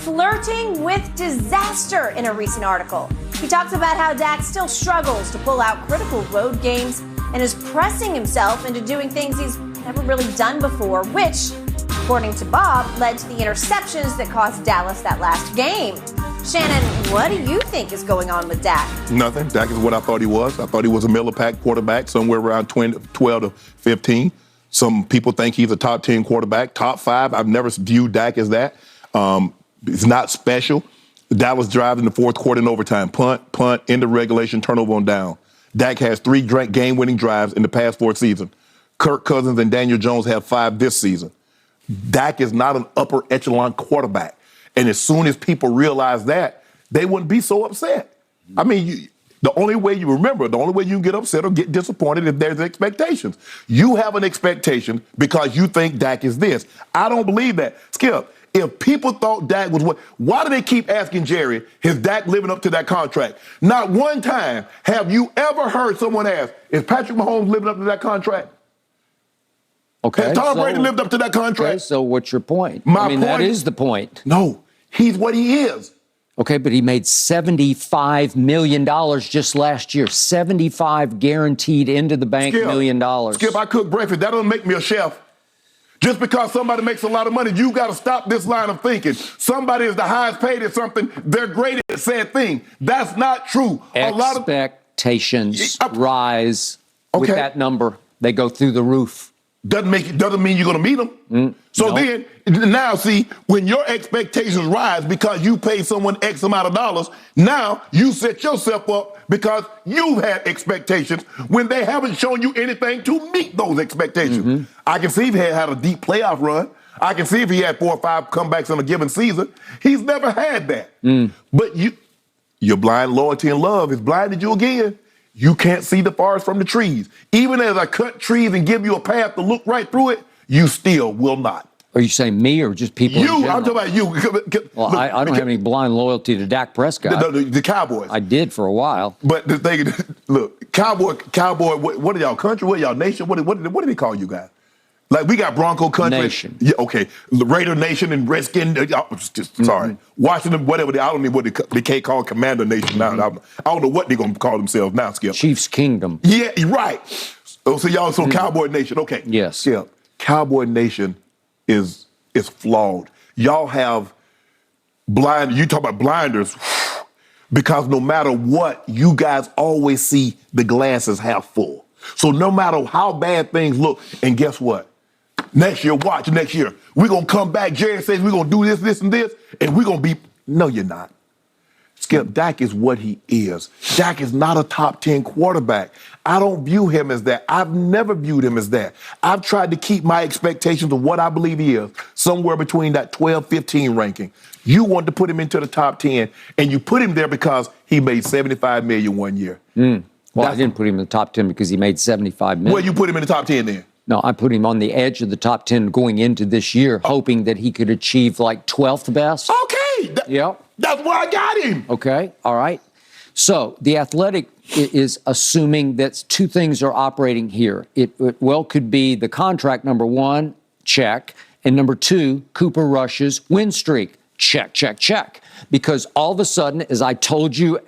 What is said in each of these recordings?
flirting with disaster in a recent article. He talks about how Dak still struggles to pull out critical road games and is pressing himself into doing things he's never really done before, which, according to Bob, led to the interceptions that cost Dallas that last game. Shannon, what do you think is going on with Dak? Nothing. Dak is what I thought he was. I thought he was a Miller-pack quarterback, somewhere around 12 to 15. Some people think he's a top 10 quarterback, top 5. I've never viewed Dak as that. It's not special. Dallas drives in the fourth quarter in overtime. Punt, into regulation, turnover on down. Dak has 3 game-winning drives in the past 4 seasons. Kirk Cousins and Daniel Jones have 5 this season. Dak is not an upper echelon quarterback. And as soon as people realize that, they wouldn't be so upset. I mean, the only way you can get upset or get disappointed if there's expectations. You have an expectation because you think Dak is this. I don't believe that. Skip, if people thought Dak was what, why do they keep asking Jerry, is Dak living up to that contract? Not one time have you ever heard someone ask, is Patrick Mahomes living up to that contract? Okay. Has Tom Brady lived up to that contract? Okay, so what's your point? My point, that is the point. No, he's what he is. Okay, but he made $75 million just last year. 75 guaranteed into the bank million dollars. Skip, I cook breakfast. That doesn't make me a chef. Just because somebody makes a lot of money, you got to stop this line of thinking. Somebody is the highest paid at something, they're great at said thing. That's not true. Expectations rise with that number. They go through the roof. Doesn't mean you're going to meet them. Then, now see, when your expectations rise because you pay someone X amount of dollars, now you set yourself up because you've had expectations when they haven't shown you anything to meet those expectations. I can see if he had a deep playoff run. I can see if he had 4 or 5 comebacks in a given season. He's never had that. But your blind loyalty and love has blinded you again. You can't see the forest from the trees. Even as I cut trees and give you a path to look right through it, you still will not. Are you saying me or just people in general? I'm talking about you. Well, I don't have any blind loyalty to Dak Prescott. The Cowboys. I did for a while. But the thing, look, Cowboy, what are y'all, country? What are y'all, nation? What do they call you guys? Like, we got Bronco country. Nation. Yeah, okay. Raider Nation and Redskin. Sorry. Washington, whatever. I don't know what they can't call Commander Nation now. I don't know what they're going to call themselves now, Skip. Chiefs Kingdom. Yeah, right. So y'all, Cowboy Nation. Okay. Yes. Skip, Cowboy Nation is flawed. Y'all have you talk about blinders, because no matter what, you guys always see the glass is half full. So no matter how bad things look, and guess what? Next year, we're going to come back. Jerry says we're going to do this, this, and this, and we're going to be, no, you're not. Skip, Dak is what he is. Dak is not a top 10 quarterback. I don't view him as that. I've never viewed him as that. I've tried to keep my expectations of what I believe he is somewhere between that 12, 15 ranking. You wanted to put him into the top 10, and you put him there because he made $75 million one year. Well, I didn't put him in the top 10 because he made $75 million. Where you put him in the top 10 then? No, I put him on the edge of the top 10 going into this year, hoping that he could achieve like 12th best. Okay. That's where I got him. Okay. All right. So the Athletic is assuming that 2 things are operating here. It well could be the contract, number 1, check. And number 2, Cooper Rush's win streak. Check, check, check. Because all of a sudden, as I told you,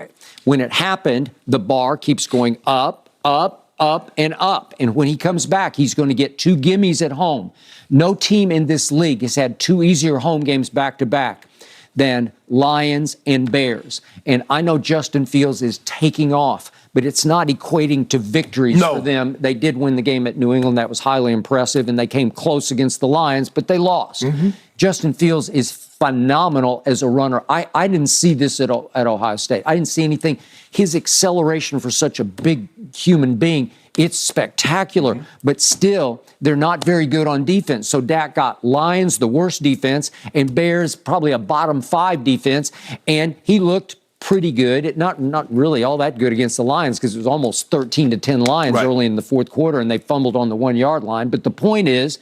when it happened, the bar keeps going up, up, up, and up. And when he comes back, he's going to get 2 gimmies at home. No team in this league has had 2 easier home games back-to-back than Lions and Bears. And I know Justin Fields is taking off, but it's not equating to victories for them. They did win the game at New England. That was highly impressive, and they came close against the Lions, but they lost. Justin Fields is phenomenal as a runner. I didn't see this at Ohio State. I didn't see anything. His acceleration for such a big human being, it's spectacular, but still, they're not very good on defense. So Dak got Lions, the worst defense, and Bears, probably a bottom 5 defense, and he looked pretty good. Not really all that good against the Lions because it was almost 13-10 Lions early in the fourth quarter, and they fumbled on the 1-yard line. But the point is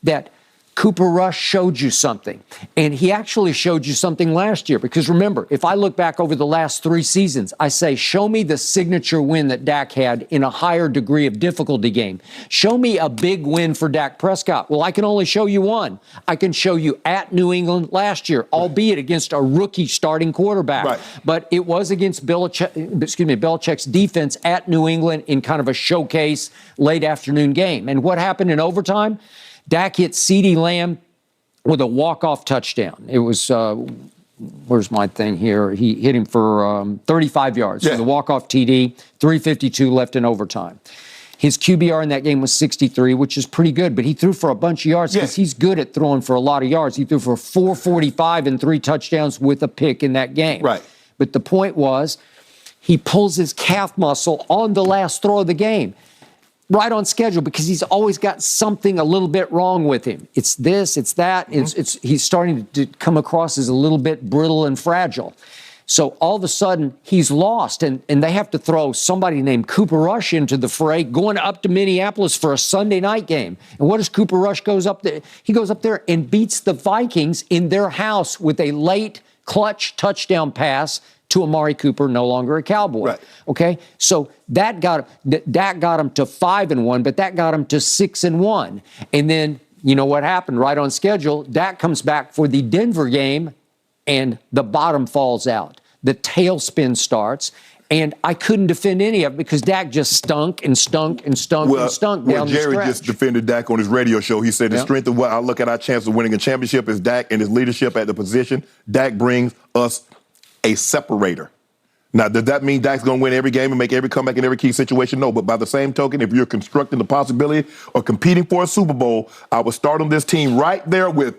that Cooper Rush showed you something, and he actually showed you something last year. Because remember, if I look back over the last 3 seasons, I say, show me the signature win that Dak had in a higher degree of difficulty game. Show me a big win for Dak Prescott. Well, I can only show you one. I can show you at New England last year, albeit against a rookie starting quarterback. Right. But it was against Belichick's defense at New England in kind of a showcase late afternoon game. And what happened in overtime? Dak hit CeeDee Lamb with a walk-off touchdown. It was, where's my thing here? He hit him for 35 yards. Yeah. So the walk-off TD, 3:52 left in overtime. His QBR in that game was 63, which is pretty good, but he threw for a bunch of yards because he's good at throwing for a lot of yards. He threw for 445 and 3 touchdowns with a pick in that game. Right. But the point was, he pulls his calf muscle on the last throw of the game. Right on schedule, because he's always got something a little bit wrong with him. It's this, it's that. He's starting to come across as a little bit brittle and fragile. So all of a sudden, he's lost, and they have to throw somebody named Cooper Rush into the fray, going up to Minneapolis for a Sunday night game. And what does Cooper Rush goes up there? He goes up there and beats the Vikings in their house with a late clutch touchdown pass to Amari Cooper, no longer a Cowboy. Right. Okay, so that got him to 5-1, but that got him to 6-1. And then you know what happened? Right on schedule, Dak comes back for the Denver game, and the bottom falls out. The tailspin starts, and I couldn't defend any of it because Dak just stunk and stunk and stunk and stunk down the stretch. Jerry just defended Dak on his radio show. He said the strength of what I look at our chance of winning a championship is Dak and his leadership at the position. Dak brings us a separator. Now, does that mean Dak's going to win every game and make every comeback in every key situation? No, but by the same token, if you're constructing the possibility of competing for a Super Bowl, I would start on this team right there with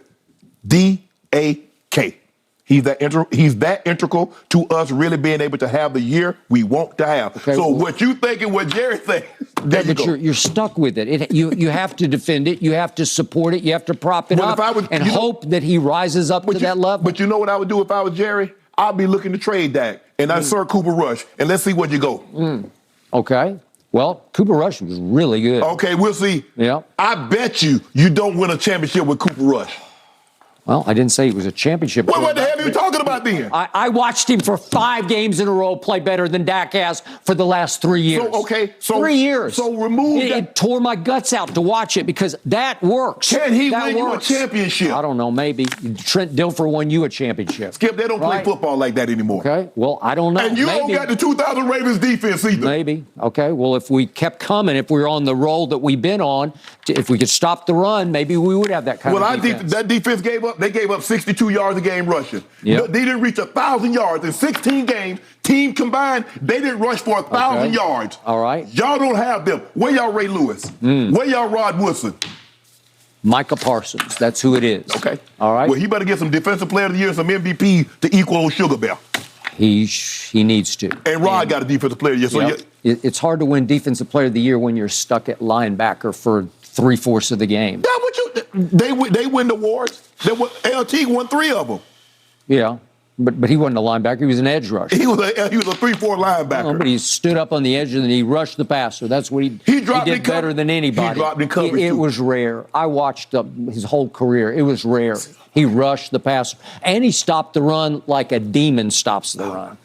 DAK. He's that integral to us really being able to have the year we want to have. Okay, so what you think and what Jerry thinks, there you go. You're stuck with it. You have to defend it. You have to support it. You have to prop it up and hope that he rises up to that level. But you know what I would do if I was Jerry? I'd be looking to trade Dak, and I'd start Cooper Rush, and let's see where you go. Okay. Well, Cooper Rush was really good. Okay, we'll see. Yeah. I bet you don't win a championship with Cooper Rush. Well, I didn't say he was a championship. Well, what the hell are you talking about then? I watched him for 5 games in a row play better than Dak has for the last 3 years. So 3 years. So remove that. It tore my guts out to watch it because that works. Can he win you a championship? I don't know, maybe. Trent Dilfer won you a championship. Skip, they don't play football like that anymore. Okay, well, I don't know. And you don't got the 2000 Ravens defense either. Maybe. Okay, well, if we kept coming, if we were on the roll that we've been on, if we could stop the run, maybe we would have that kind of defense. That defense gave up 62 yards a game rushing. Yep. They didn't reach 1,000 yards in 16 games. Team combined, they didn't rush for 1,000 yards. All right. Y'all don't have them. Where y'all Ray Lewis? Where y'all Rod Woodson? Micah Parsons. That's who it is. Okay. All right. Well, he better get some Defensive Player of the Year, some MVP to equal old Sugar Bear. He needs to. And Rod got a Defensive Player of the Year. So it's hard to win Defensive Player of the Year when you're stuck at linebacker for 3/4 of the game. They win the awards. LT won 3 of them. Yeah, but he wasn't a linebacker. He was an edge rusher. He was a 3-4 linebacker. But he stood up on the edge and he rushed the passer. That's what he did better than anybody. He dropped in coverage. It was rare. I watched his whole career. It was rare. He rushed the passer. And he stopped the run like a demon stops the run.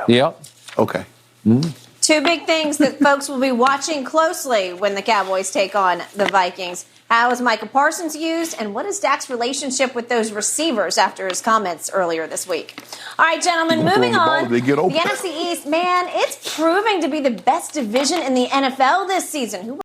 Yep. Okay. 2 big things that folks will be watching closely when the Cowboys take on the Vikings. How is Micah Parsons used, and what is Dak's relationship with those receivers after his comments earlier this week? All right, gentlemen, moving on. The NFC East, man, it's proving to be the best division in the NFL this season.